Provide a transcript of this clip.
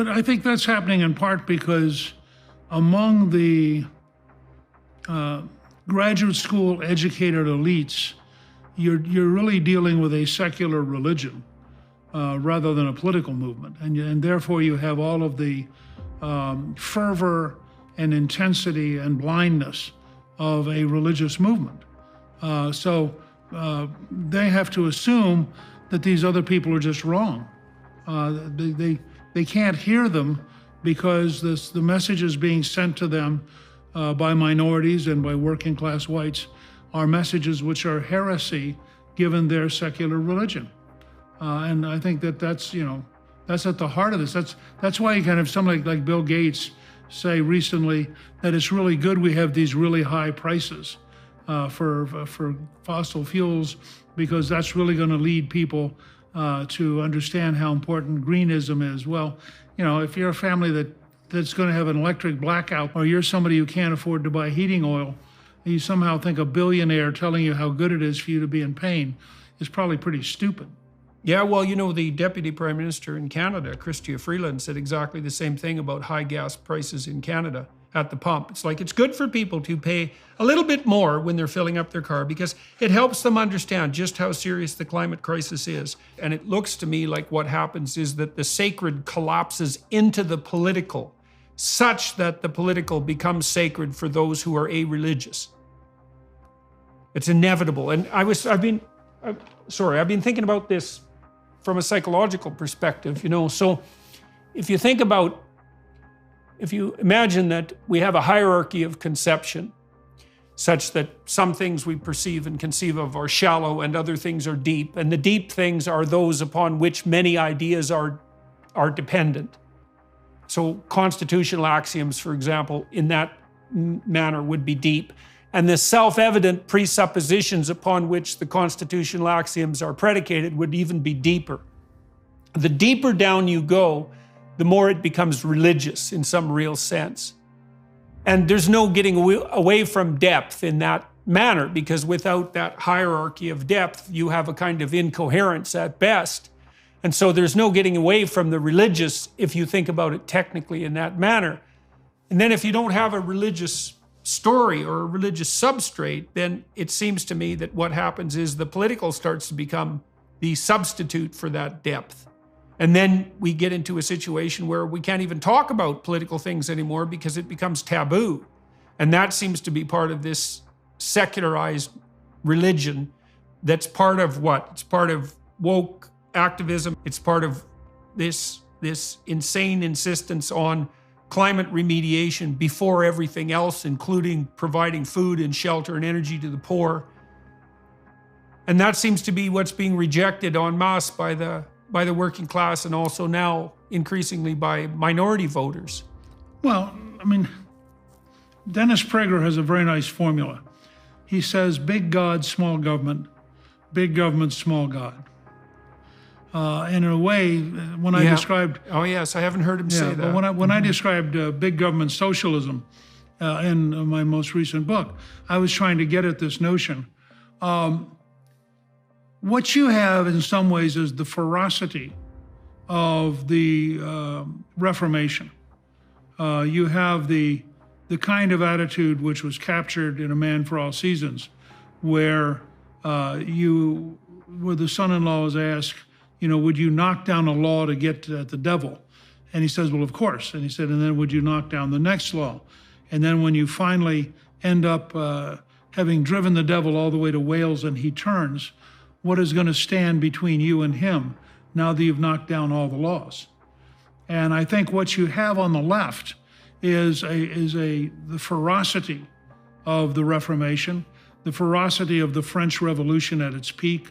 But I think that's happening in part because among the graduate school educated elites, you're really dealing with a secular religion rather than a political movement. And therefore you have all of the fervor and intensity and blindness of a religious movement. So they have to assume that these other people are just wrong. They can't hear them because the messages being sent to them by minorities and by working class whites are messages which are heresy given their secular religion. And I think that's at the heart of this. That's why you kind of somebody like Bill Gates say recently that it's really good we have these really high prices for fossil fuels, because that's really going to lead people to understand how important greenism is. Well, if you're a family that's going to have an electric blackout, or you're somebody who can't afford to buy heating oil, and you somehow think a billionaire telling you how good it is for you to be in pain is probably pretty stupid. Yeah, well, the Deputy Prime Minister in Canada, Chrystia Freeland, said exactly the same thing about high gas prices in Canada at the pump. It's like it's good for people to pay a little bit more when they're filling up their car because it helps them understand just how serious the climate crisis is. And it looks to me like what happens is that the sacred collapses into the political, such that the political becomes sacred for those who are a-religious. It's inevitable. And I've been thinking about this from a psychological perspective, So if you imagine that we have a hierarchy of conception, such that some things we perceive and conceive of are shallow and other things are deep, and the deep things are those upon which many ideas are dependent. So constitutional axioms, for example, in that manner would be deep. And the self-evident presuppositions upon which the constitutional axioms are predicated would even be deeper. The deeper down you go, the more it becomes religious in some real sense. And there's no getting away from depth in that manner, because without that hierarchy of depth, you have a kind of incoherence at best. And so there's no getting away from the religious if you think about it technically in that manner. And then if you don't have a religious story or a religious substrate, then it seems to me that what happens is the political starts to become the substitute for that depth. And then we get into a situation where we can't even talk about political things anymore because it becomes taboo. And that seems to be part of this secularized religion that's part of what? It's part of woke activism. It's part of this insane insistence on climate remediation before everything else, including providing food and shelter and energy to the poor. And that seems to be what's being rejected en masse by the working class, and also now increasingly by minority voters. Well, Dennis Prager has a very nice formula. He says, big God, small government, big government, small God. And in a way, when I described... Oh, yes, I haven't heard him say that. But when I described big government socialism in my most recent book, I was trying to get at this notion. What you have in some ways is the ferocity of the Reformation. You have the kind of attitude which was captured in A Man for All Seasons, where the son-in-law is asked, would you knock down a law to get at the devil? And he says, well, of course. And he said, and then would you knock down the next law? And then when you finally end up having driven the devil all the way to Wales and he turns, what is going to stand between you and him now that you've knocked down all the laws? And I think what you have on the left is the ferocity of the Reformation, the ferocity of the French Revolution at its peak,